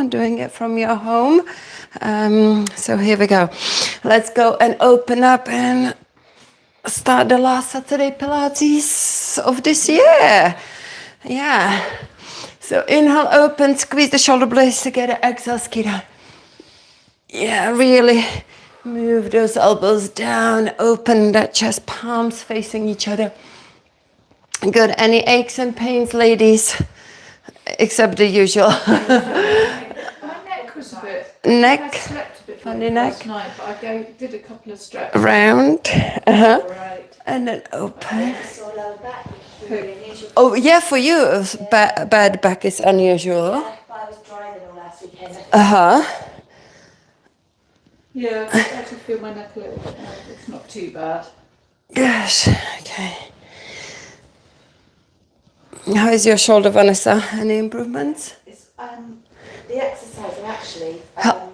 doing it from your home. So here we go. Let's go and open up and start the last Saturday Pilates of this year. Yeah. So inhale, open, squeeze the shoulder blades together, exhale, ski down. Yeah, really move those elbows down, open that chest, palms facing each other. Good. Any aches and pains, ladies? Except the usual. My neck was a bit. Neck. I slept a bit Funny last neck. night, but I did a couple of stretches. Round. Right. And then open. So low back, which is really unusual. Oh, yeah, for you, bad back is unusual. Yeah, but I was driving all last weekend. Yeah, I actually feel my neck a little bit now. It's not too bad. Yes. Okay. How is your shoulder, Vanessa? Any improvements? It's, the exercise actually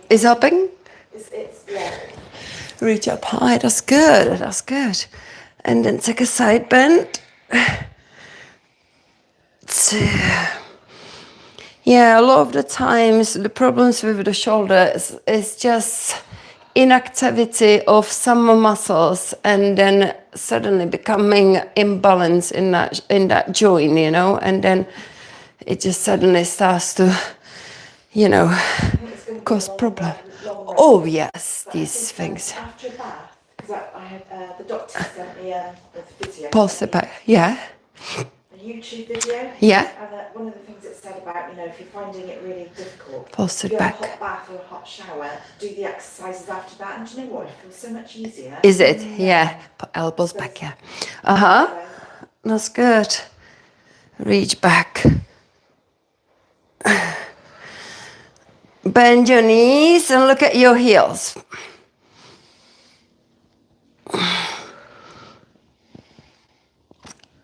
Is helping? it's yeah. Reach up high. That's good. That's good. And then take a side bend. Yeah, a lot of the times the problems with the shoulder is just inactivity of some muscles and then suddenly becoming imbalance in that joint, you know, and then it just suddenly starts to, you know, cause problem. Oh yes, these things. After a bath, because I had the doctor sent me a video. Pulse it back. Yeah. A YouTube video. Yeah. And one of the things it said about, you know, if you're finding it really difficult, Pulse it do back. a hot bath or a hot shower, do the exercises after that, and do you know what? It feels so much easier. Is it? Yeah. Put elbows back, yeah. That's good. Reach back. Bend your knees and look at your heels.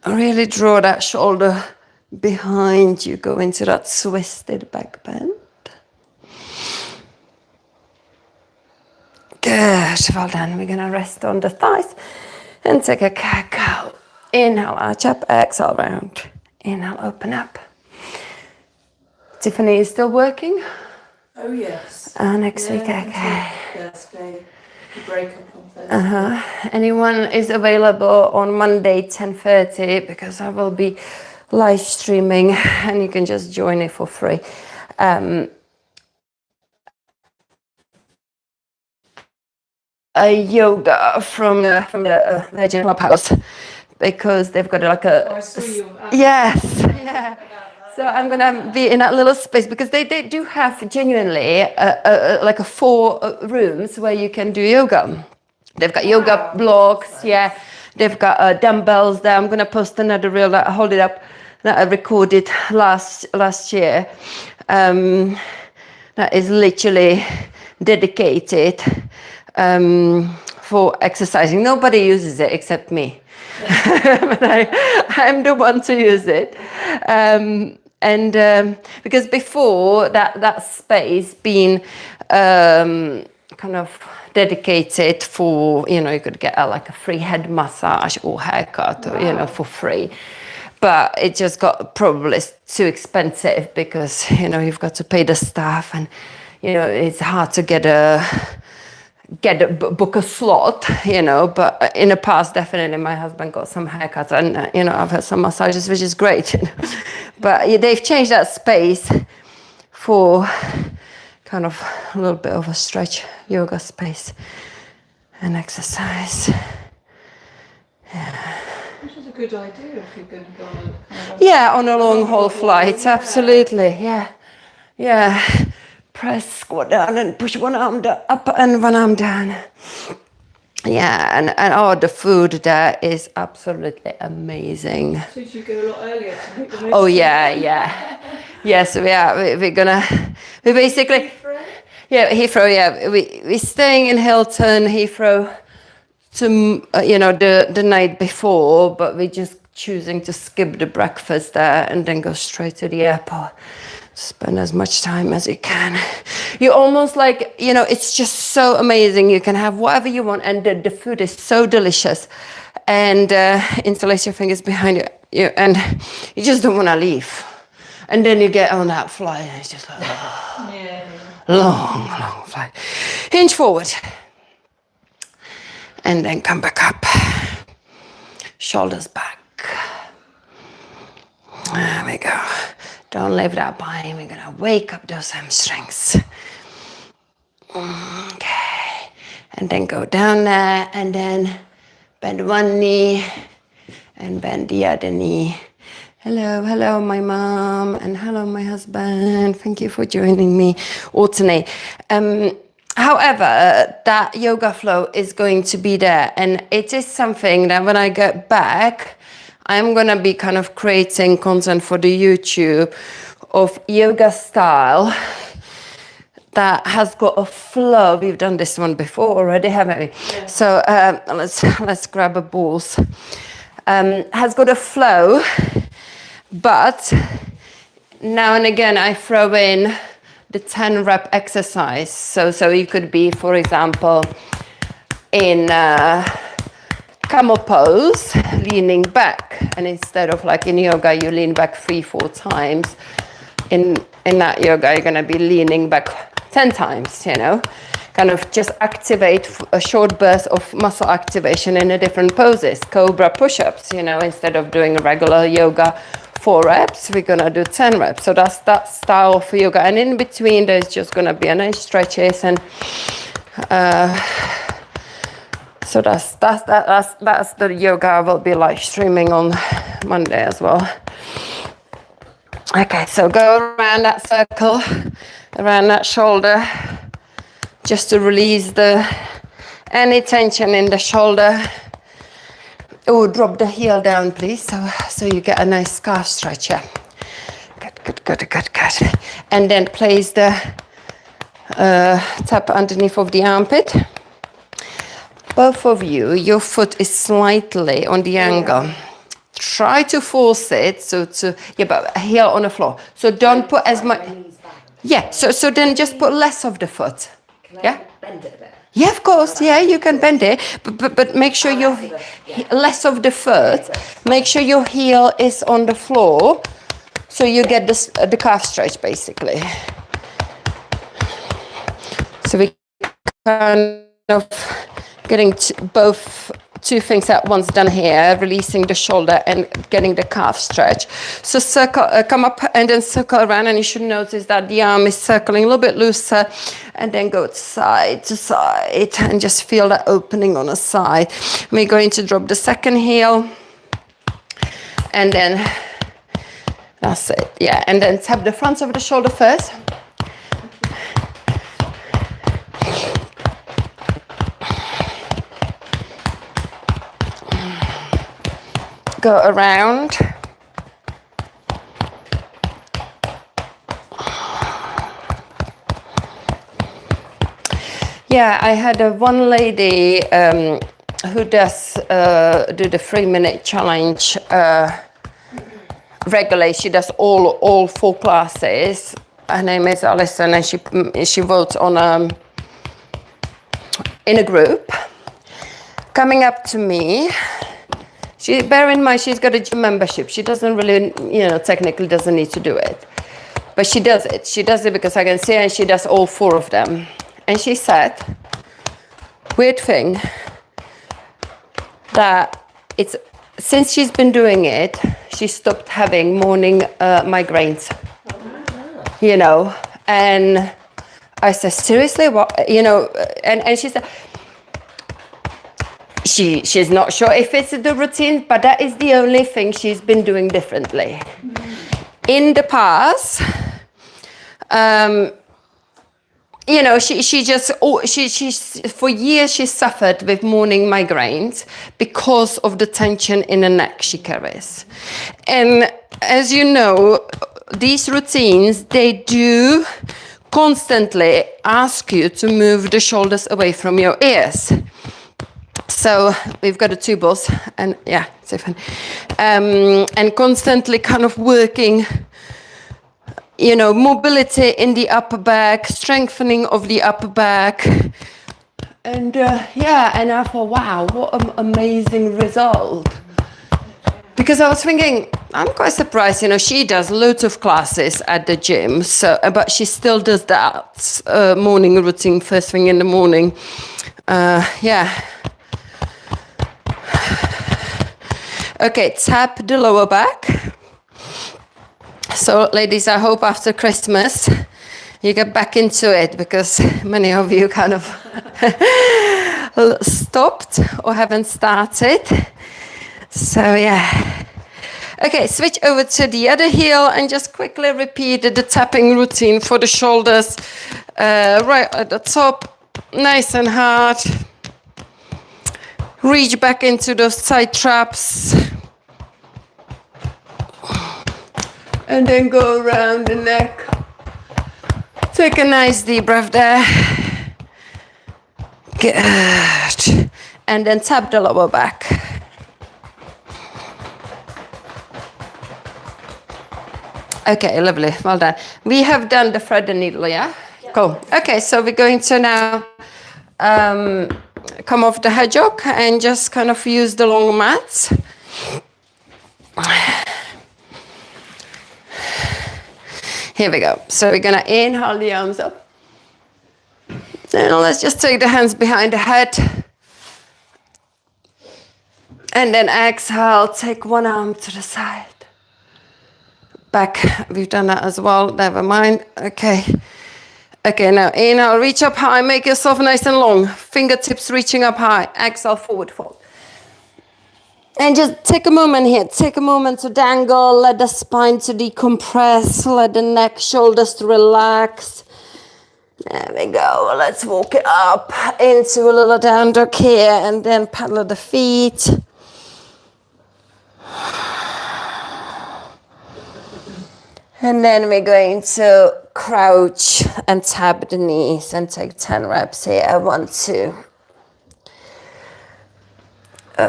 Really draw that shoulder behind you. Go into that twisted back bend. Good. Well done. We're going to rest on the thighs and take a cat-cow. Inhale, arch up, exhale, round. Inhale, open up. Tiffany is still working? Oh yes. Next week, okay. Thursday. Break up on Thursday. Anyone is available on Monday 10:30 because I will be live streaming and you can just join it for free. A yoga from the Virgin Clubhouse because they've got like a I saw you. yes, yeah. So I'm gonna be in that little space because they do have genuinely like a 4 rooms where you can do yoga. They've got yoga blocks, yeah. They've got dumbbells there. I'm gonna post another reel that I hold it up that I recorded last year. That is literally dedicated for exercising. Nobody uses it except me. But I'm the one to use it. Because before that space being kind of dedicated for, you know, you could get like a free head massage or haircut, or, you know, for free. But it just got probably too expensive because, you know, you've got to pay the staff and, you know, it's hard to book a slot, you know. But in the past, definitely my husband got some haircuts and, you know, I've had some massages, which is great. You know? But they've changed that space for kind of a little bit of a stretch yoga space and exercise. Yeah. Which is a good idea if you're going to go on On a long haul flight, absolutely. Yeah. Press, squat down and push one arm up and one arm down. Yeah, and the food there is absolutely amazing. So you go a lot earlier to make the most. Oh yeah. Yes, we basically Heathrow. Yeah, we're staying in Hilton Heathrow to the night before, but we're just choosing to skip the breakfast there and then go straight to the airport. Spend as much time as you can. You almost like, you know, it's just so amazing. You can have whatever you want, and the food is so delicious. And interlace your fingers behind you, and you just don't want to leave. And then you get on that flight and it's just like long flight. Hinge forward. And then come back up. Shoulders back. There we go. Don't leave that behind. We're gonna wake up those hamstrings. Okay. And then go down there and then bend one knee and bend the other knee. Hello, my mom, and hello, my husband. Thank you for joining me. Alternate. However, that yoga flow is going to be there, and it is something that when I get back, I'm gonna be kind of creating content for the YouTube of yoga style that has got a flow. We've done this one before already, haven't we? Yeah. So let's grab a balls. Has got a flow, but now and again I throw in the 10 rep exercise. So you could be, for example, in camel pose, leaning back, and instead of like in yoga you lean back 3-4 times, in that yoga you're going to be leaning back 10 times, you know, kind of just activate a short burst of muscle activation in a different poses. Cobra push-ups, you know, instead of doing a regular yoga 4 reps, we're gonna do 10 reps. So that's that style of yoga, and in between there's just gonna be a nice stretches, and so that's the yoga I will be live streaming on Monday as well. Okay, so go around that circle, around that shoulder, just to release any tension in the shoulder. Oh, drop the heel down, please, so you get a nice calf stretch. Yeah. Good. And then place the tap underneath of the armpit. Both of you, your foot is slightly on the angle. Try to force it, but heel on the floor. So don't put as much. Yeah, so then just put less of the foot. Yeah? Bend it a bit. Yeah, of course. Yeah, you can bend it, but make sure your less of the foot. Make sure your heel is on the floor, so you get the calf stretch basically. So we kind of getting both two things at once done here, releasing the shoulder and getting the calf stretch. So circle, come up and then circle around, and you should notice that the arm is circling a little bit looser, and then go side to side and just feel that opening on a side. We're going to drop the second heel, and then that's it. Yeah, and then tap the front of the shoulder first. Go around. Yeah, I had one lady who does do the 3-minute challenge regularly. She does all 4 classes. Her name is Alison, and she votes on in a group. Coming up to me. Bear in mind, she's got a gym membership. She doesn't really, technically doesn't need to do it. But she does it. She does it because I can see her, and she does all 4 of them. And she said, weird thing, that since she's been doing it, she stopped having morning migraines. And I said, seriously, what? And she said, she's not sure if it's the routine, but that is the only thing she's been doing differently. In the past, she for years she suffered with morning migraines because of the tension in the neck she carries. And as you know, these routines, they do constantly ask you to move the shoulders away from your ears. So we've got the 2 balls, and yeah, it's so fun. And constantly kind of working, mobility in the upper back, strengthening of the upper back. And and I thought, wow, what an amazing result. because I was thinking, I'm quite surprised, you know, she does loads of classes at the gym, so but she still does that morning routine first thing in the morning. Yeah. Okay, tap the lower back. So ladies, I hope after Christmas you get back into it, because many of you kind of stopped or haven't started. So yeah. Okay, switch over to the other heel and just quickly repeat the tapping routine for the shoulders. Right at the top, nice and hard. Reach back into those side traps. And then go around the neck. Take a nice deep breath there. Good. And then tap the lower back. Okay, lovely. Well done. We have done the thread and needle, yeah? Cool. Okay, so we're going to now come off the hedgehog and just kind of use the long mats. Here we go. So we're gonna inhale the arms up. And let's just take the hands behind the head. And then exhale, take one arm to the side. Back, we've done that as well, never mind. Okay. Okay, now inhale, reach up high, make yourself nice and long. Fingertips reaching up high. Exhale, forward fold. And just take a moment here. Take a moment to dangle. Let the spine to decompress. Let the neck, shoulders to relax. There we go. Let's walk it up into a little down dog here and then paddle the feet. And then we're going to crouch and tap the knees and take 10 reps here. 1, 2,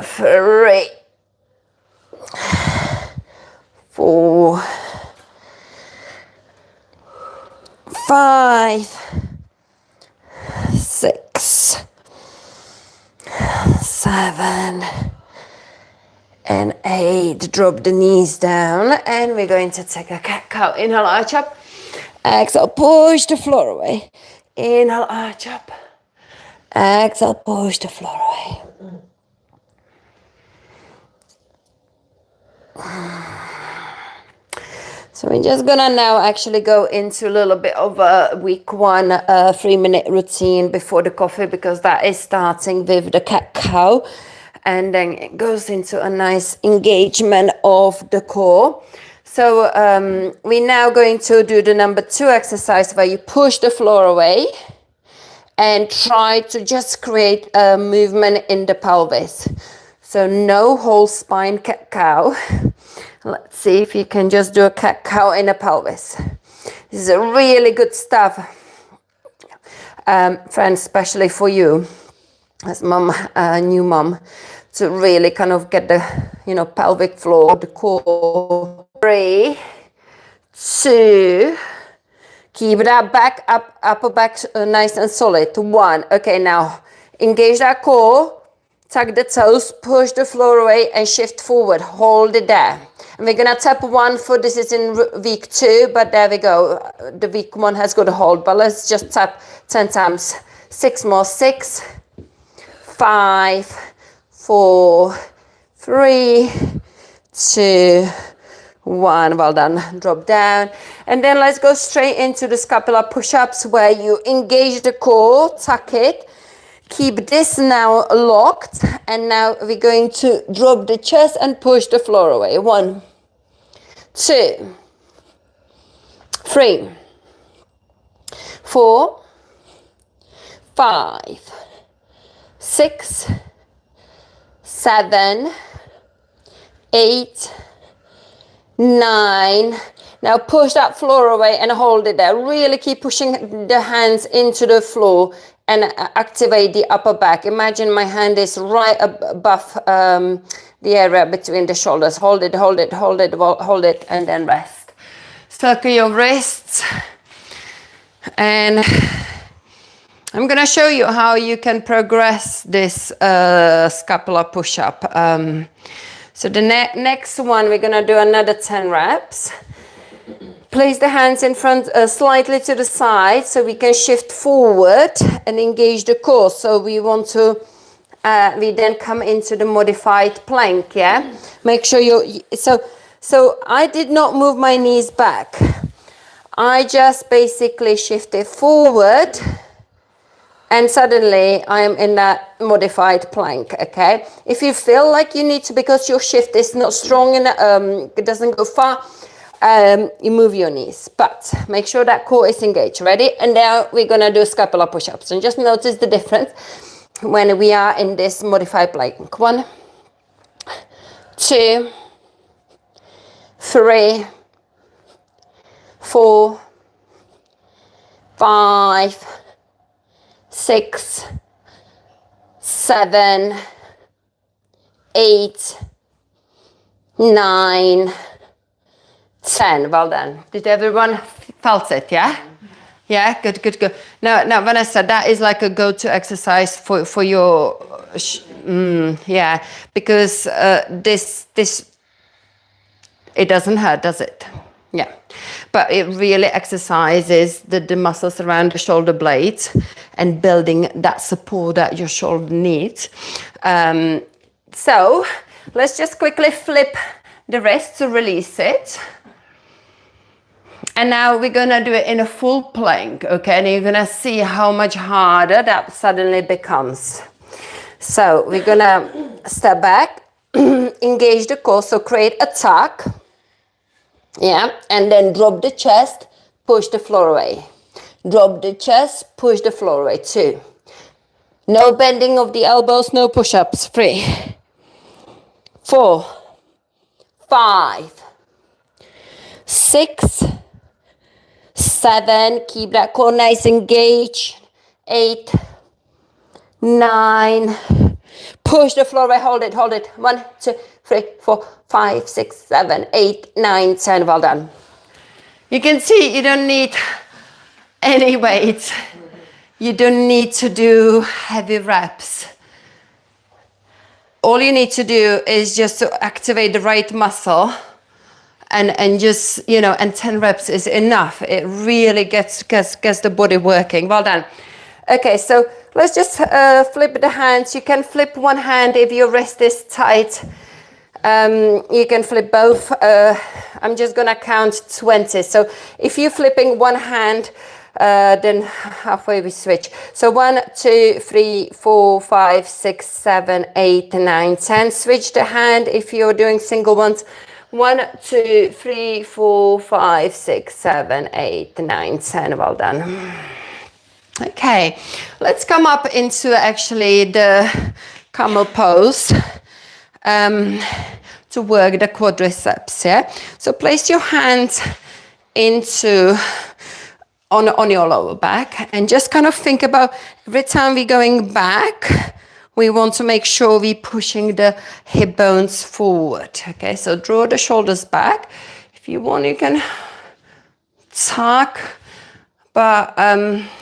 3, 4, 5, 6, 7, and 8. Drop the knees down, and we're going to take a cat-cow. Inhale, arch up. Exhale, push the floor away. Inhale, arch up. Exhale, push the floor away. So we're just gonna now actually go into a little bit of a week 1 3-minute routine before the coffee, because that is starting with the cat-cow. And then it goes into a nice engagement of the core. So we're now going to do the number 2 exercise, where you push the floor away and try to just create a movement in the pelvis. So no whole spine cat-cow. Let's see if you can just do a cat-cow in the pelvis. This is a really good stuff, friends, especially for you as mom, new mom, to really kind of get the, you know, pelvic floor, the core. 3, 2, keep that back up, upper back nice and solid. 1. Okay, now engage that core, tuck the toes, push the floor away and shift forward. Hold it there. And we're gonna tap 1 foot. This is in week 2, but there we go. The week 1 has got a hold, but let's just tap 10 times. 6 more. 6, 5, 4, 3, 2, 1. Well done. Drop down. And then let's go straight into the scapula push-ups, where you engage the core, tuck it. Keep this now locked. And now we're going to drop the chest and push the floor away. 1, 2, 3, 4, 5, 6, 7, 8, 9. Now push that floor away and hold it there. Really keep pushing the hands into the floor and activate the upper back. Imagine my hand is right above the area between the shoulders. Hold it, hold it, hold it, hold it, and then rest. Circle your wrists. And I'm going to show you how you can progress this scapula push-up. So the next one, we're gonna do another 10 reps. Place the hands in front, slightly to the side, so we can shift forward and engage the core. So we want to, we then come into the modified plank, yeah? Make sure so I did not move my knees back. I just basically shifted forward and suddenly I am in that modified plank, okay? If you feel like you need to, because your shift is not strong enough, it doesn't go far, you move your knees, but make sure that core is engaged. Ready? And now we're gonna do scapula push-ups. And just notice the difference when we are in this modified plank. 1, 2, 3, 4, 5, 6, 7, 8, 9, 10. Well done. Did everyone felt it? Yeah? Yeah, good, good, good. Now, Vanessa, that is like a go-to exercise for your, yeah, because this, it doesn't hurt, does it? Yeah, but it really exercises the muscles around the shoulder blades and building that support that your shoulder needs. So let's just quickly flip the wrist to release it. And now we're gonna do it in a full plank, okay? And you're gonna see how much harder that suddenly becomes. So we're gonna step back, engage the core, so create a tuck. Yeah, and then drop the chest, push the floor away. Drop the chest, push the floor away. 2. No bending of the elbows, no push-ups. 3, 4, 5, 6, 7. Keep that core nice engaged. 8, 9. Push the floor away. Hold it, hold it. 1, 2, 3, 4, 5, 6, 7, 8, 9, 10. Well done. You can see you don't need any weight. You don't need to do heavy reps. All you need to do is just to activate the right muscle and just, you know, and 10 reps is enough. It really gets the body working. Well done. Okay, so let's just flip the hands. You can flip one hand if your wrist is tight. You can flip both. I'm just gonna count 20. So if you're flipping one hand, then halfway we switch. So 1, 2, 3, 4, 5, 6, 7, 8, 9, 10. Switch the hand if you're doing single ones. 1, 2, 3, 4, 5, 6, 7, 8, 9, 10. Well done. Okay, let's come up into actually the camel pose. To work the quadriceps, yeah? So place your hands on your lower back and just kind of think about every time we're going back, we want to make sure we're pushing the hip bones forward, okay? So draw the shoulders back. If you want, you can tuck, but,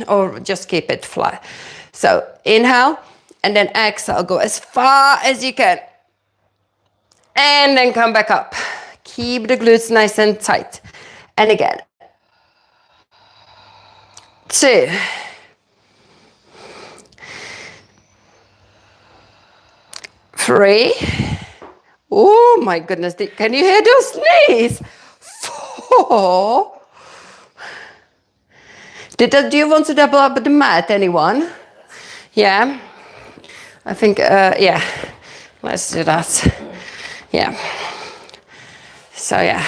or just keep it flat. So inhale and then exhale, go as far as you can. And then come back up. Keep the glutes nice and tight. And again. 2. 3. Oh my goodness, can you hear those knees? 4. Do you want to double up the mat, anyone? Yeah? I think, yeah, let's do that. Yeah. So yeah,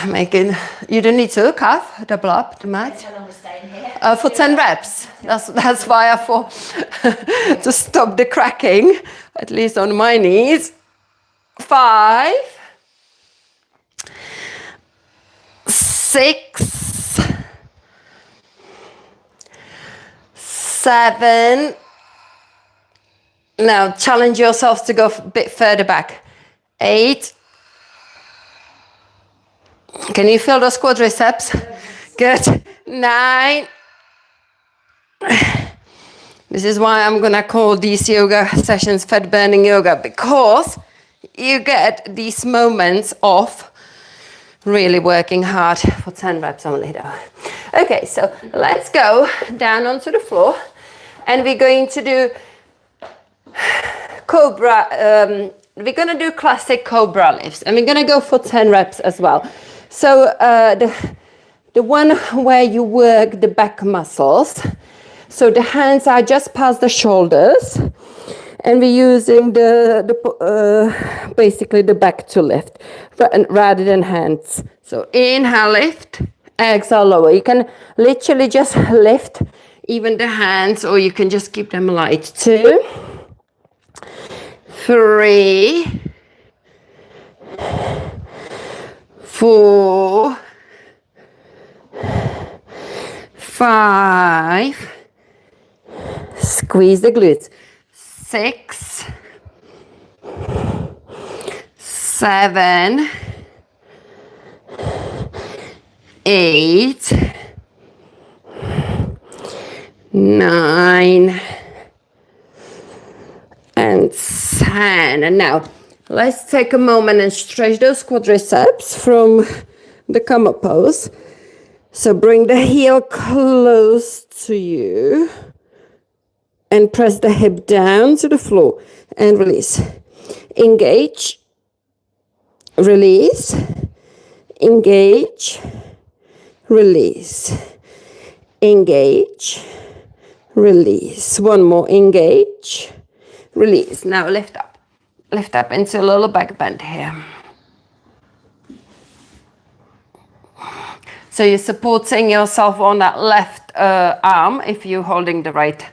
you don't need to calf, double up the mat. How long we're staying here? For 10 reps. That's why I thought to stop the cracking, at least on my knees. 5, 6, 7. Now challenge yourselves to go a bit further back. 8. Can you feel those quadriceps? Good. 9. This is why I'm gonna call these yoga sessions fat burning yoga, because you get these moments of really working hard for 10 reps only though. Okay, so let's go down onto the floor and we're going to do cobra. We're going to do classic cobra lifts and we're going to go for 10 reps as well. So the one where you work the back muscles. So the hands are just past the shoulders and we're using basically the back to lift rather than hands. So inhale, lift, exhale, lower. You can literally just lift even the hands or you can just keep them light. 2, 3, 4, 5, squeeze the glutes, 6, 7, 8, 9, and 10. And now let's take a moment and stretch those quadriceps from the come up pose. So bring the heel close to you and press the hip down to the floor and release. Engage, release, engage, release, engage, release. One more, engage, release. Now lift up into a little back bend here. So you're supporting yourself on that left arm if you're holding the right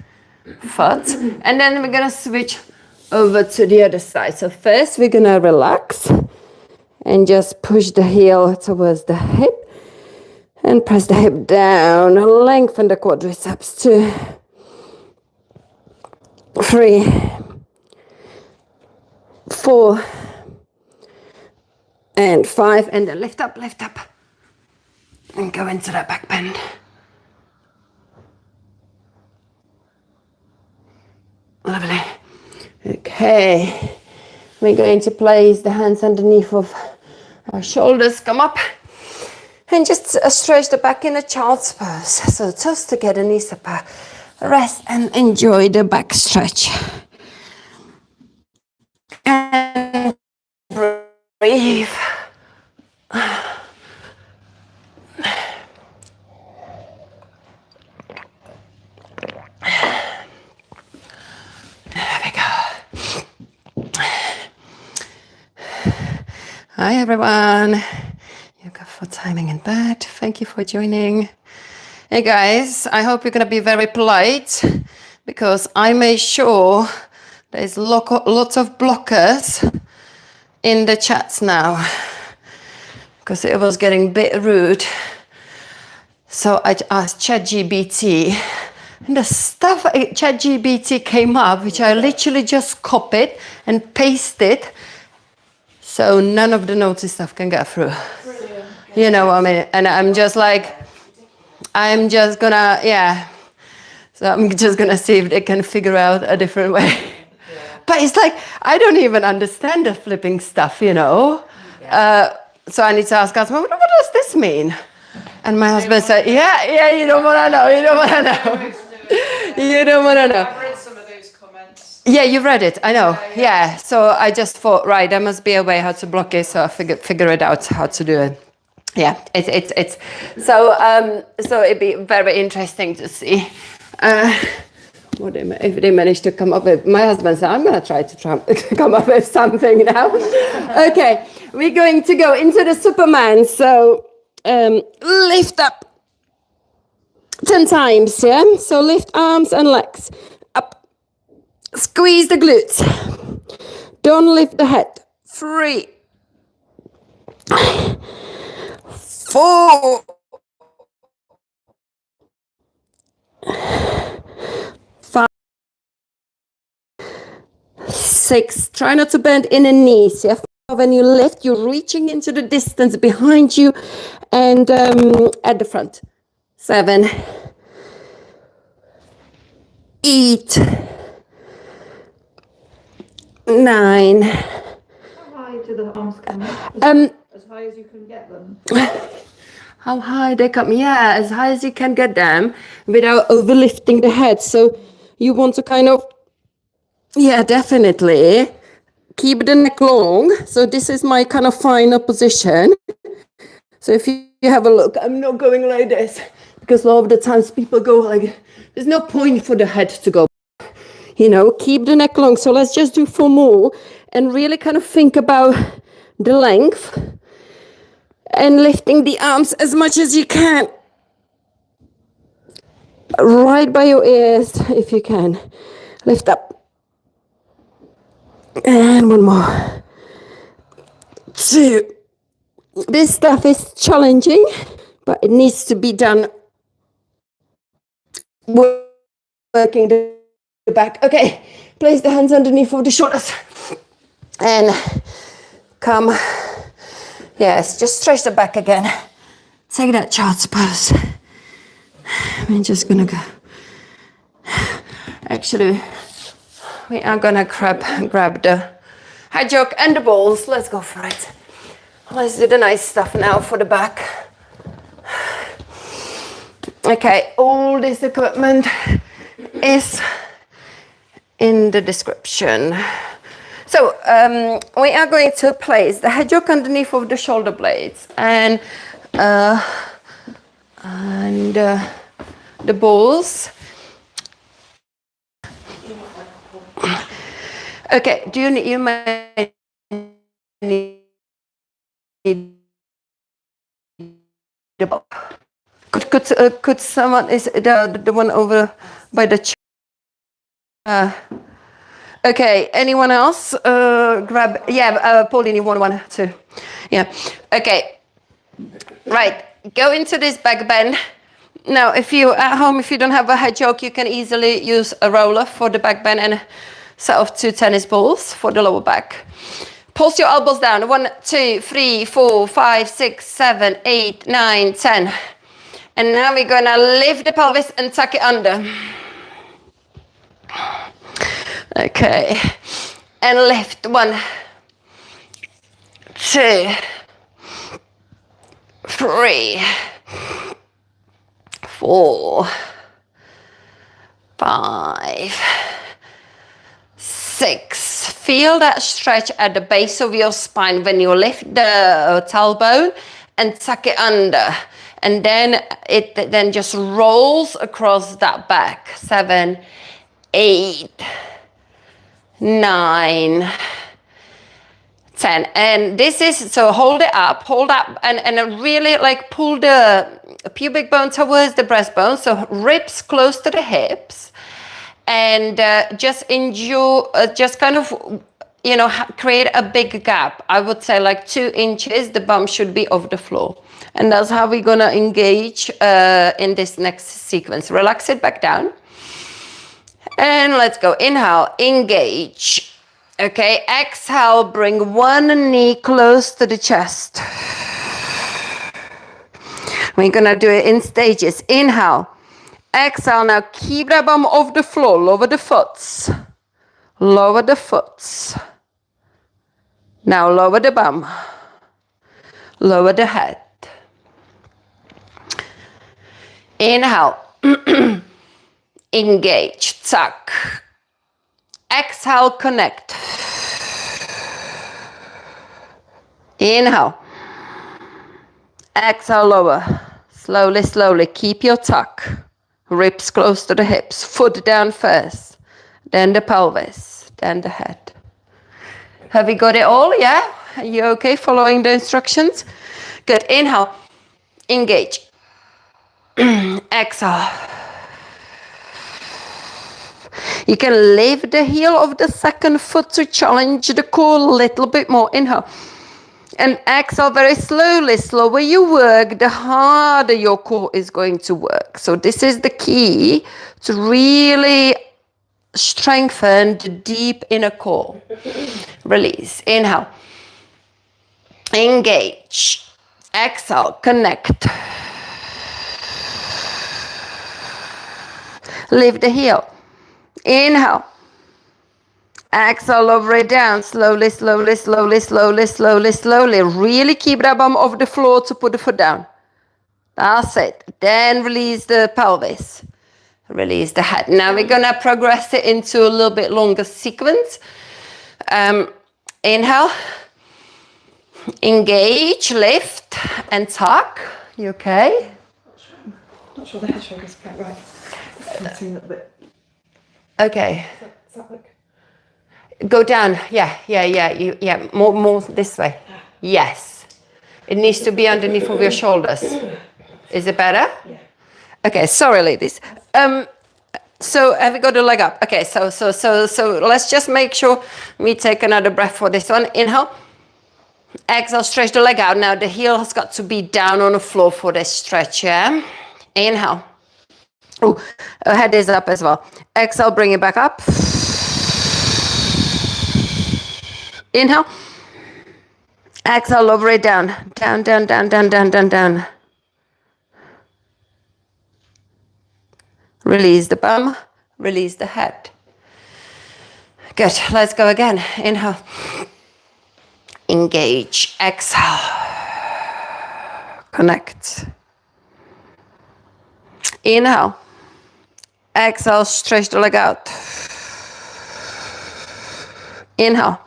foot. And then we're gonna switch over to the other side. So first we're gonna relax and just push the heel towards the hip and press the hip down, lengthen the quadriceps. 2, 3, 4, and 5, and then lift up, and go into that back bend. Lovely. Okay, we're going to place the hands underneath of our shoulders, come up, and just stretch the back in a child's pose. So toes together, knees up, rest and enjoy the back stretch. And breathe. Hi everyone, yoga for timing in bed. Thank you for joining. Hey guys, I hope you're gonna be very polite because I made sure there's lots of blockers in the chats now because it was getting a bit rude. So I asked ChatGPT and the stuff ChatGPT came up, which I literally just copied and pasted. So none of the naughty stuff can get through. Brilliant. You know what I mean? And I'm just like, I'm just gonna, yeah. So I'm just gonna see if they can figure out a different way. Yeah. But it's like, I don't even understand the flipping stuff, you know? Yeah. So I need to ask husband, what does this mean? And my husband said, yeah, you don't wanna know, you don't wanna know. You don't wanna know. I've read some of those comments. Yeah, you read it, I know. Yeah. So I just thought, right, there must be a way how to block it, so I figure it out how to do it. Yeah, it's so it'd be very interesting to see if they manage to come up with. My husband said, I'm going to try to come up with something now. Okay, we're going to go into the Superman. So lift up 10 times, yeah? So lift arms and legs up. Squeeze the glutes. Don't lift the head. 3, 4, 5, 6. Try not to bend in the knees. Yeah? When you lift, you're reaching into the distance behind you and at the front. 7, 8, 9, arms come as high as you can get them. How high they come? Yeah, as high as you can get them without overlifting the head. So you want to kind of, yeah, definitely keep the neck long. So this is my kind of final position. So if you have a look, I'm not going like this because a lot of the times people go like, there's no point for the head to go. You know, keep the neck long. So let's just do 4 more and really kind of think about the length and lifting the arms as much as you can. Right by your ears, if you can. Lift up. And 1 more. 2. This stuff is challenging, but it needs to be done working the back. Okay, place the hands underneath of the shoulders. And come. Yes, just stretch the back again. Take that child's pose. I'm just gonna go. Actually, we are gonna grab the high joke and the balls. Let's go for it. Let's do the nice stuff now for the back. Okay, all this equipment is in the description. So we are going to place the head joke underneath of the shoulder blades and the balls. Okay, do you might need the ball? Could someone, is the one over by the chair? Okay, anyone else? Grab, yeah, Pauline, you want 1, 2. Yeah, okay. Right, go into this back bend. Now, if you at home, if you don't have a head joke, you can easily use a roller for the back bend and a set of 2 tennis balls for the lower back. Pulse your elbows down. 1, 2, 3, 4, 5, 6, 7, 8, 9, 10. And now we're gonna lift the pelvis and tuck it under. Okay, and lift. 1, 2, 3, 4, 5, 6. Feel that stretch at the base of your spine when you lift the tailbone and tuck it under. And then it then just rolls across that back. 7, 8, 9, 10. And this is, so hold it up, and really like pull the pubic bone towards the breastbone. So ribs close to the hips. And just endure, just kind of, you know, create a big gap. I would say like 2 inches, the bum should be off the floor. And that's how we're gonna engage in this next sequence. Relax it back down. And let's go. Inhale, engage. Okay, exhale, bring 1 knee close to the chest. We're gonna do it in stages. Inhale, exhale. Now keep the bum off the floor. Lower the foot. Lower the foot. Now lower the bum. Lower the head. Inhale. Engage. Tuck. Exhale, connect. Inhale. Exhale, lower. Slowly, slowly. Keep your tuck. Ribs close to the hips. Foot down first. Then the pelvis. Then the head. Have you got it all? Yeah? Are you okay following the instructions? Good. Inhale. Engage. Exhale. You can lift the heel of the second foot to challenge the core a little bit more. Inhale. And exhale very slowly. Slower you work, the harder your core is going to work. So this is the key to really strengthen the deep inner core. Release. Inhale. Engage. Exhale. Connect. Lift the heel. Inhale. Exhale, lower it down. Slowly, slowly, slowly, slowly, slowly, slowly. Really keep that bum off the floor to put the foot down. That's it. Then release the pelvis. Release the head. Now we're going to progress it into a little bit longer sequence. Inhale. Engage, lift, and tuck. You okay? Not sure the head shoulder's quite right. It's a little bit. Okay. Does that look? Go down. Yeah. More this way. Yes. It needs to be underneath of your shoulders. Is it better? Yeah. Okay. Sorry, ladies. So have we got the leg up? Okay. So let's just make sure we take another breath for this one. Inhale. Exhale. Stretch the leg out. Now the heel has got to be down on the floor for this stretch. Yeah. Inhale. Oh, head is up as well. Exhale. Bring it back up. Inhale. Exhale, lower it down. Down, down, down, down, down, down, down. Release the bum. Release the head. Good. Let's go again. Inhale. Engage. Exhale. Connect. Inhale. Exhale. Stretch the leg out. Inhale.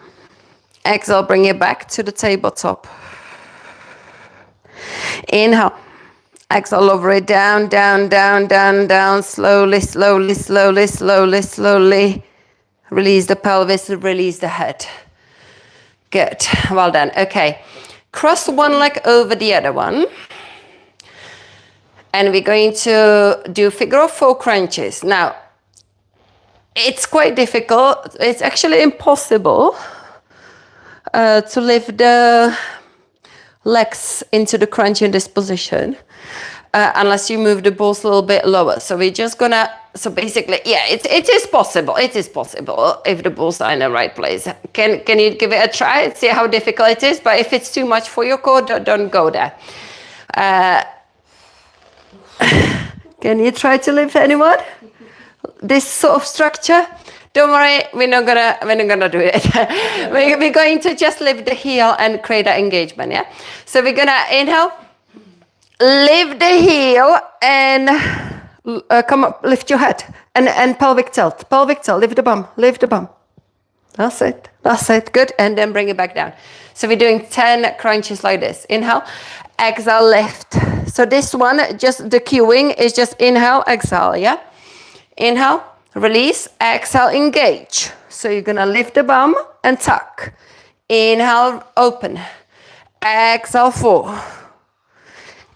Exhale, bring it back to the tabletop. Inhale. Exhale, lower it down, down, down, down, down. Slowly, slowly, slowly, slowly, slowly. Release the pelvis, release the head. Good. Well done. Okay. Cross one leg over the other one. And we're going to do figure of 4 crunches. Now, it's quite difficult. It's actually impossible to lift the legs into the crunch in this position unless you move the balls a little bit lower. So we're just gonna, so basically, yeah, it is possible. It is possible if the balls are in the right place. Can you give it a try? See how difficult it is. But if it's too much for your core, don't go there. Can you try to lift anyone? This sort of structure? Don't worry, we're not gonna do it. We're going to just lift the heel and create that engagement, yeah? So we're gonna inhale, lift the heel and come up, lift your head and pelvic tilt, lift the bum. That's it, good. And then bring it back down. So we're doing 10 crunches like this. Inhale, exhale, lift. So this one, just the cueing is just inhale, exhale, yeah? Inhale. Release, exhale, engage. So you're gonna lift the bum and tuck. Inhale, open. Exhale, 4.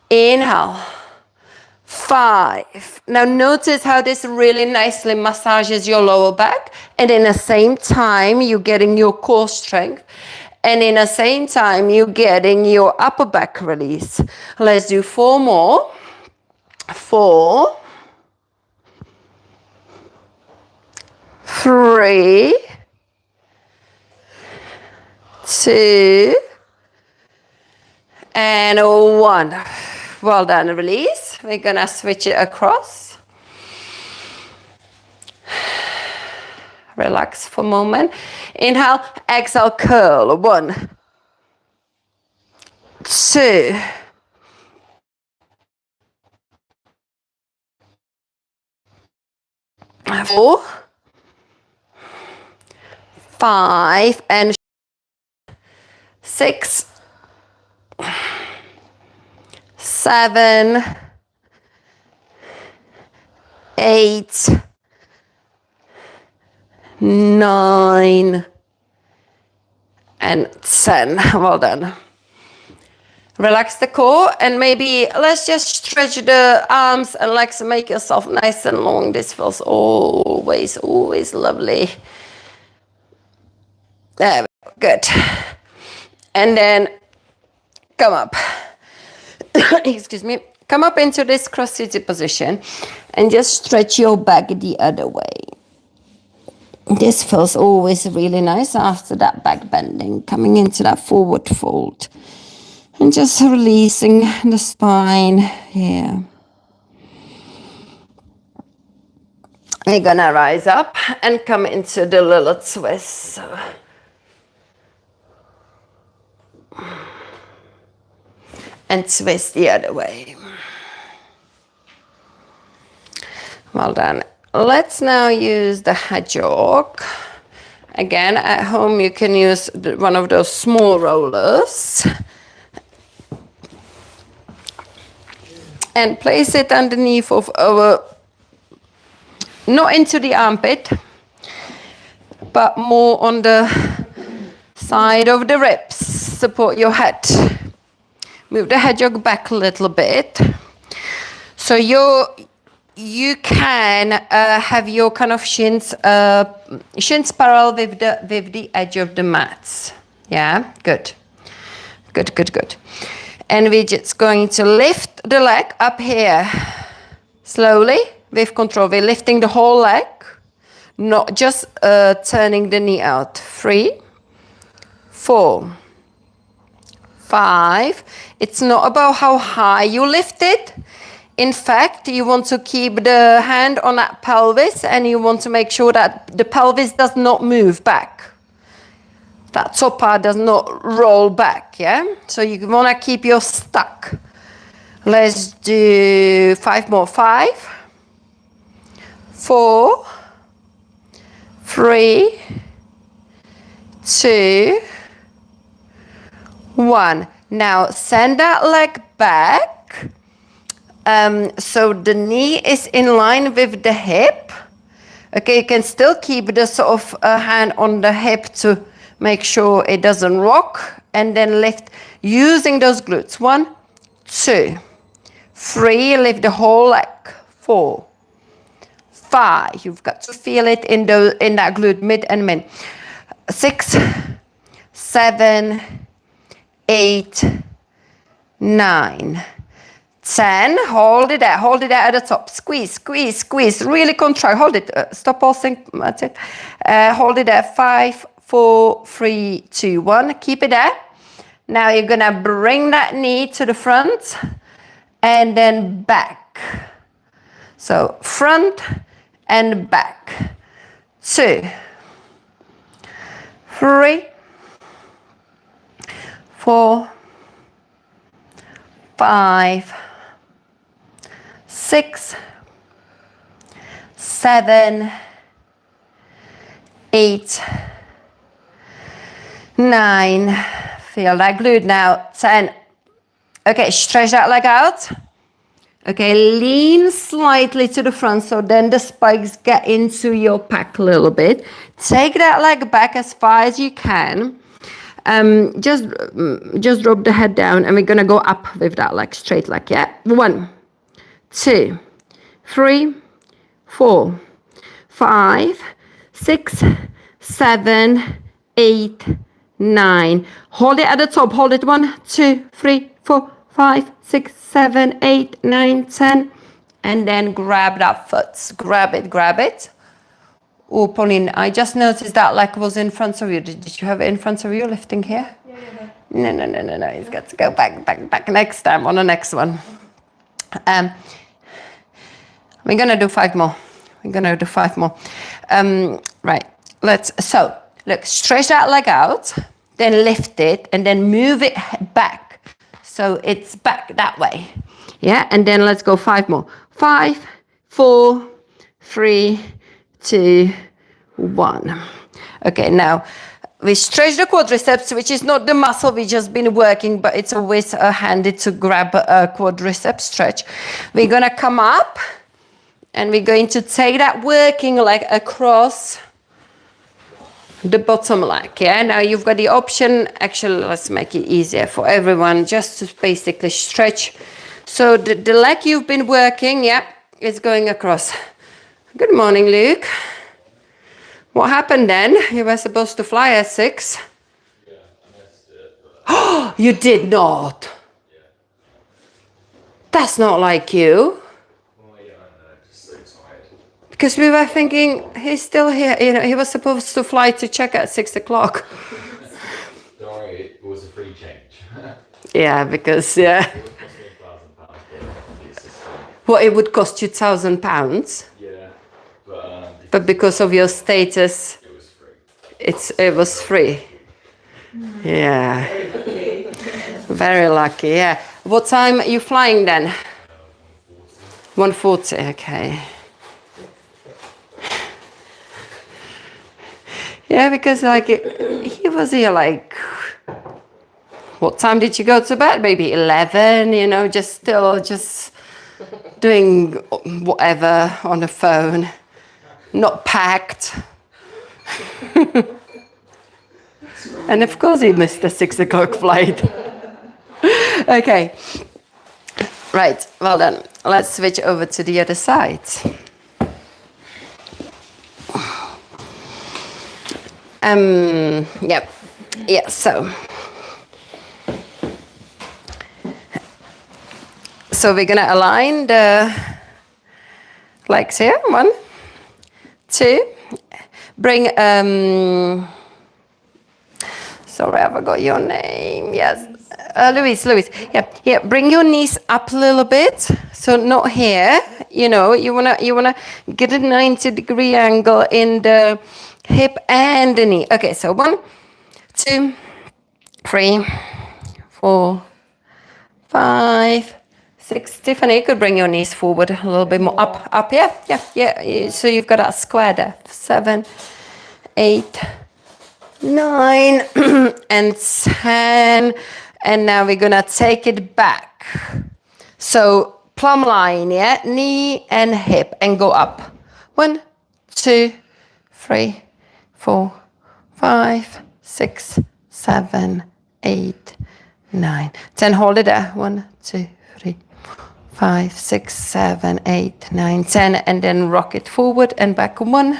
Inhale, 5. Now notice how this really nicely massages your lower back. And in the same time, you're getting your core strength. And in the same time, you're getting your upper back release. Let's do 4 more. 4. 3, 2, and 1. Well done. Release. We're gonna switch it across. Relax for a moment. Inhale, exhale, curl. 1, 2, 4, 5, and 6, 7, 8, 9, and 10. Well done. Relax the core and maybe let's just stretch the arms and legs and make yourself nice and long. This feels always lovely. There we go. Good. And then come up. Excuse me. Come up into this cross-seated position and just stretch your back the other way. This feels always really nice after that back bending, coming into that forward fold. And just releasing the spine here. You're gonna rise up and come into the little twist. So. And twist the other way. Well done. Let's now use the hedgehog. Again, at home you can use one of those small rollers. And place it underneath of our, not into the armpit, but more on the side of the ribs. Support your head. Move the hedgehog back a little bit. So you can have your kind of shins parallel with the edge of the mats. Yeah, good. Good. And we're just going to lift the leg up here. Slowly, with control. We're lifting the whole leg, not just turning the knee out. 3, 4, 5. It's not about how high you lift it. In fact, you want to keep the hand on that pelvis and you want to make sure that the pelvis does not move back. That top part does not roll back, yeah? So you want to keep your stuck. Let's do 5 more. 5, 4, 3, 2, 1. Now send that leg back. So the knee is in line with the hip. Okay, you can still keep the sort of hand on the hip to make sure it doesn't rock. And then lift using those glutes. 1, 2, 3. Lift the whole leg. 4, 5. You've got to feel it in that glute mid and min. 6, 7, 8, 9, 10. Hold it there at the top. Squeeze. Really contract. Hold it. Stop pulsing. That's it. Hold it there. 5, 4, 3, 2, 1. Keep it there. Now you're gonna bring that knee to the front and then back. So front and back. 2, 3, 4, 5, 6, 7, 8, 9. Feel that glute now. 10. Okay, stretch that leg out. Okay, lean slightly to the front so then the spikes get into your pack a little bit. Take that leg back as far as you can. Just drop the head down and we're gonna go up with that leg, straight leg, yeah? 1, 2, 3, 4, 5, 6, 7, 8, 9. Hold it at the top, hold it. 1, 2, 3, 4, 5, 6, 7, 8, 9, 10. And then grab that foot. Grab it. Oh, Pauline, I just noticed that leg was in front of you. Did you have it in front of you, lifting here? Yeah. No. He's got to go back next time on the next one. We're going to do 5 more. Right. So, look, stretch that leg out, then lift it, and then move it back. So it's back that way. Yeah, and then let's go 5 more. 5, 4, 3, 2, 1. Okay, now we stretch the quadriceps, which is not the muscle we've just been working, but it's always handy to grab a quadricep stretch. We're going to come up and we're going to take that working leg across the bottom leg. Yeah, now you've got the option. Actually, let's make it easier for everyone just to basically stretch. So the leg you've been working, yeah, is going across. Good morning, Luke. What happened then? You were supposed to fly at 6. Yeah, I missed it. Oh, you did not. Yeah. That's not like you. Well, yeah, I know. Just so tired. Because we were thinking he's still here. You know, he was supposed to fly to check at 6 o'clock. Don't worry, it was a free change. Yeah, because yeah. It would cost me £1,000, but it's just, What, it would cost you £1,000? yeah, but But because of your status, It was free. it was free. Yeah. Very lucky, yeah. What time are you flying then? 1:40, okay. Yeah, because like he was here like, what time did you go to bed? Maybe 11, you know, just doing whatever on the phone, not packed. And of course he missed the 6 o'clock flight. Okay. Right, well then, let's switch over to the other side. Yep. Yeah, so we're gonna align the legs here. 1, 2. Bring sorry, I forgot your name. Yes. Louise. Yeah. Bring your knees up a little bit. So not here. You know, you wanna get a 90-degree angle in the hip and the knee. Okay, so 1, 2, 3, 4, 5, 6. Tiffany, you could bring your knees forward a little bit more. Up. Yeah. So you've got that square there. 7, 8, 9, and 10. And now we're gonna take it back. So plumb line, yeah? Knee and hip, and go up. 1, 2, 3, 4, 5, 6, 7, 8, 9, 10. Hold it there. 1, 2, 3, 5, 6, 7, 8, 9, 10. And then rock it forward and back. 1,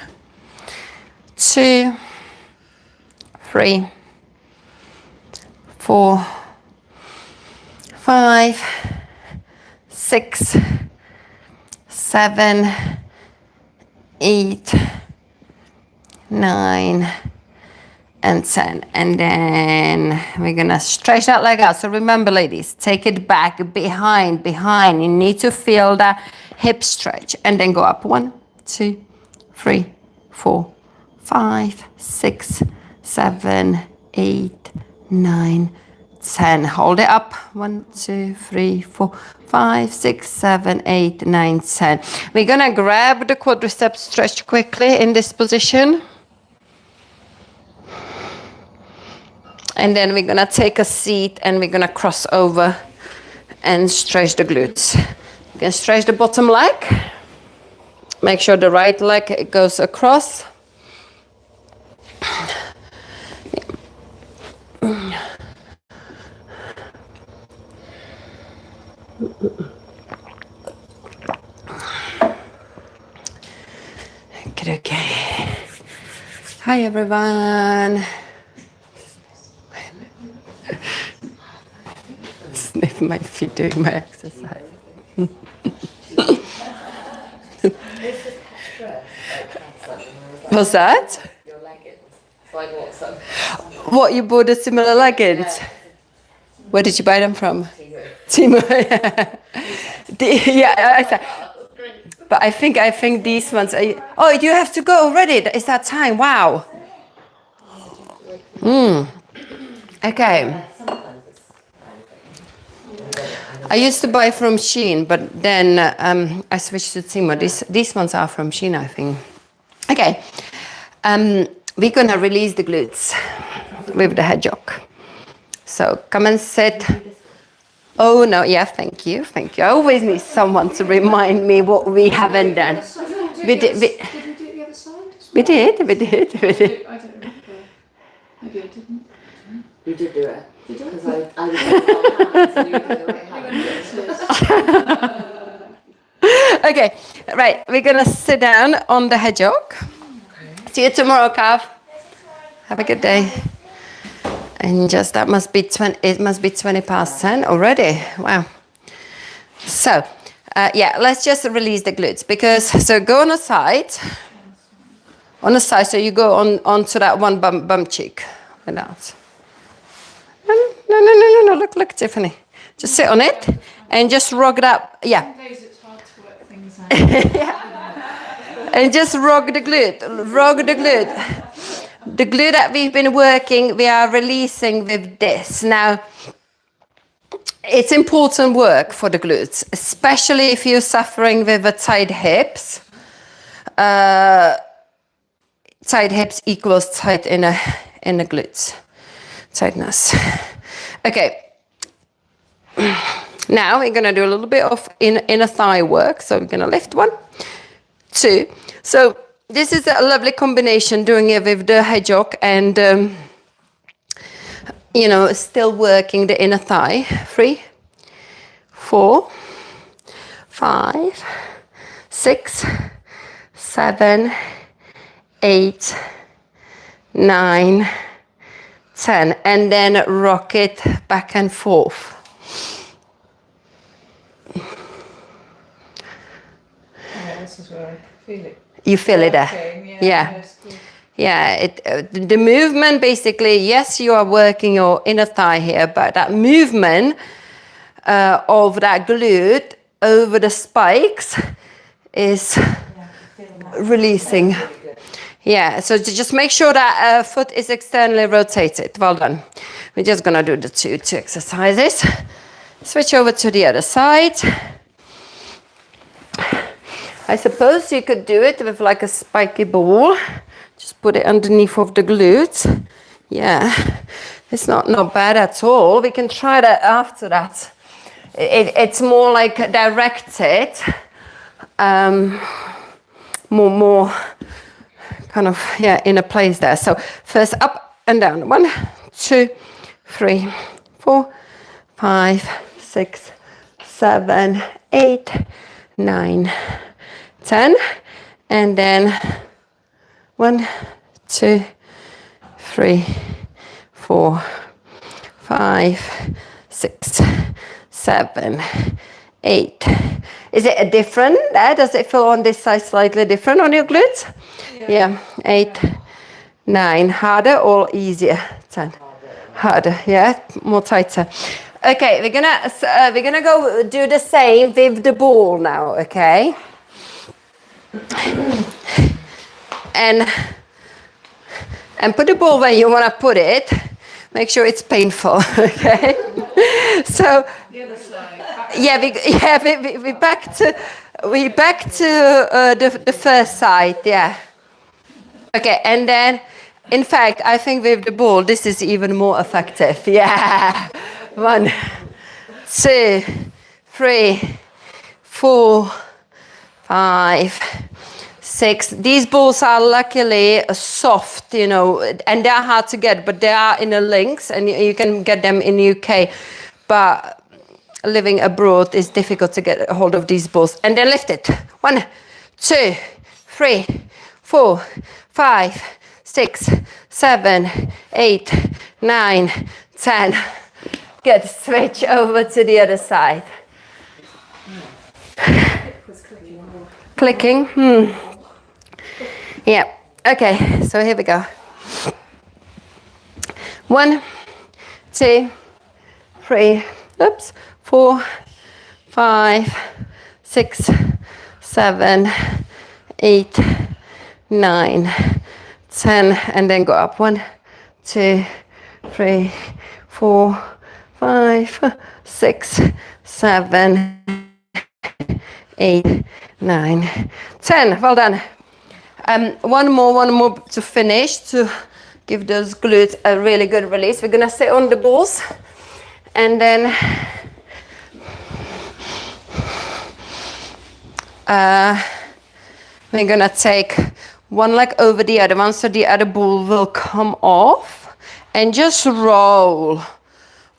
2, 3, 4, 5, 6, 7, 8, 9, and 10. And then we're gonna stretch that leg out. So remember, ladies, take it back behind. You need to feel that hip stretch, and then go up. 1, 2, 3, 4, 5, 6, 7, 8, 9, 10. Hold it up. 1, 2, 3, 4, 5, 6, 7, 8, 9, 10. We're gonna grab the quadriceps stretch quickly in this position. And then we're gonna take a seat and we're gonna cross over and stretch the glutes. You can stretch the bottom leg. Make sure the right leg goes across. Okay. Hi everyone. Sniff my feet doing my exercise. What's that? Your leggings. So I bought some. What, you bought a similar leggings? Where did you buy them from? Timo. Yeah, I said. But I think these ones are. Oh, you have to go already. It's that time. Wow. Okay. I used to buy from Shein, but then I switched to Timo. These ones are from Shein, I think. Okay. We're gonna release the glutes with the hedgehog. So come and sit. Oh no, yeah, thank you. I always need someone to remind me what we haven't done. We did. Did we do it the other side? We did. I don't remember. Maybe I didn't. You did do it. Did I? Because I was on you did the right hand. Okay, right. We're gonna sit down on the hedgehog. Okay. See you tomorrow, Cav. Have a good day. And just that must be 20. It must be 20 past 10 already. Wow. So, yeah, let's just release the glutes so go on the side. On the side, so you go onto that one bum cheek. Without. No. Look, Tiffany. Just sit on it and just rock it up. Yeah. Some days it's hard to work things out. And just rock the glute, rock the glute. The glute that we've been working, we are releasing with this. Now, it's important work for the glutes, especially if you're suffering with a tight hips. Tight hips equals tight in the glutes. Tightness. Okay. Now we're going to do a little bit of inner thigh work. So we're going to lift 1, 2. So this is a lovely combination, doing it with the hedgehog and, you know, still working the inner thigh. 3, 4, 5, 6, 7, 8, 9, 10. And then rock it back and forth. This is where I feel it. You feel it there? Okay, Yeah. that's good. Yeah, the movement basically, yes, you are working your inner thigh here, but that movement of that glute over the spikes is releasing. Yeah, so to just make sure that foot is externally rotated. Well done. We're just gonna do the two exercises. Switch over to the other side. I suppose you could do it with like a spiky ball. Just put it underneath of the glutes. Yeah, it's not bad at all. We can try that after that. It's more like directed, more kind of, yeah, in a place there. So first up and down. 1, 2, 3, 4, 5, 6, 7, 8, 9, 10. And then 1, 2, 3, 4, 5, 6, 7, 8. Is it a different? Does it feel on this side slightly different on your glutes? Yeah. 8, 9. Harder or easier? 10. Harder. Yeah, more tighter. Okay, we're gonna go do the same with the ball now. Okay. And put the ball where you want to put it. Make sure it's painful, okay? So The other side. we back to the first side, yeah. Okay, and then in fact I think with the ball this is even more effective. Yeah. 1, 2, 3, 4, 5, 6. These balls are luckily soft, you know, and they're hard to get, but they are in the links, and you can get them in the UK. But living abroad is difficult to get a hold of these balls. And then lift it. 1, 2, 3, 4, 5, 6, 7, 8, 9, 10. Good. Switch over to the other side. Clicking. Yeah. Okay. So here we go. 1, 2, 3. Oops. 4, 5, 6, 7, 8, 9, 10, and then go up. 1, 2, 3, 4, 5, 6, 7, 8, 9, 10. Well done. One more to finish, to give those glutes a really good release. We're gonna sit on the balls, and then we're gonna take one leg over the other one, so the other ball will come off, and just roll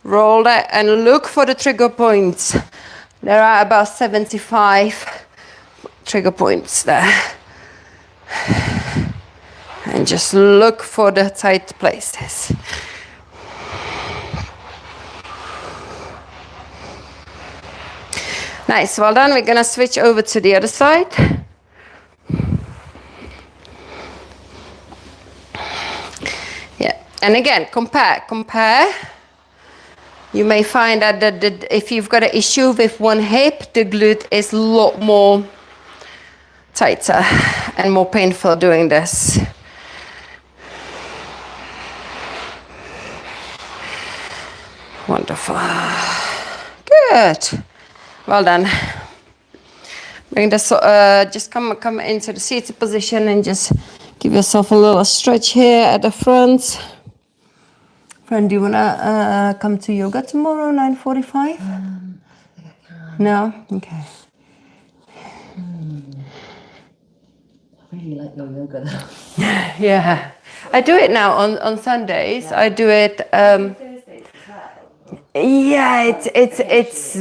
that and look for the trigger points. There are about 75 trigger points there. And just look for the tight places. Nice, well done. We're gonna switch over to the other side. Yeah, and again, compare. You may find that if you've got an issue with one hip, the glute is a lot more tighter and more painful doing this. Wonderful. Good. Well done. Bring this, just come into the seated position and just give yourself a little stretch here at the front. Friend, do you wanna come to yoga tomorrow, 9:45? I think I can. No? Okay. I really like your yoga though. Yeah. I do it now on Sundays. I do it. Thursdays as well. Yeah, it's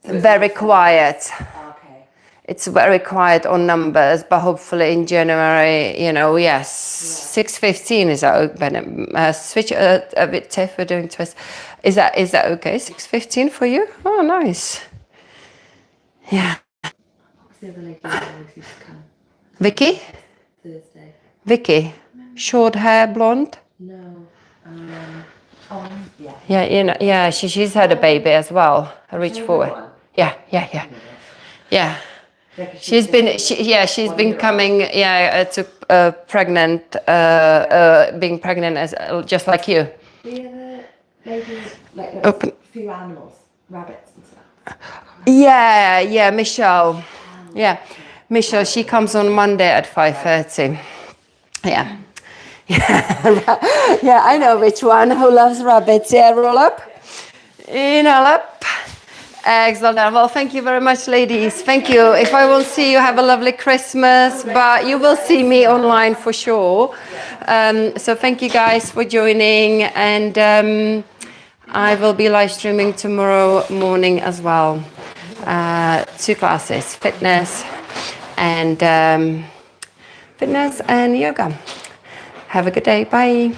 very quiet. Okay. It's very quiet on numbers, but hopefully in January, you know, yes, 6:15 is open. Switch a bit tiff. We're doing twist. Is that okay? 6:15 for you? Oh, nice. Yeah. What's the other lady who always used to come? Vicky? Thursday. Vicky, short hair, blonde. No. Yeah. Yeah, you know, yeah. She's had a baby as well. I reach forward. Yeah. Yeah, She's been coming, to pregnant, being pregnant as just like you. The other lady, like Open. a few animals, rabbits and stuff. Yeah, Michelle. Yeah, Michelle. She comes on Monday at 5:30. Yeah. Yeah, I know which one who loves rabbits. Yeah, roll up. Inhale up. Excellent. Well, thank you very much, ladies. Thank you. If I won't see you, have a lovely Christmas, but you will see me online for sure. So thank you guys for joining, and I will be live streaming tomorrow morning as well. 2 classes, fitness and yoga. Have a good day. Bye.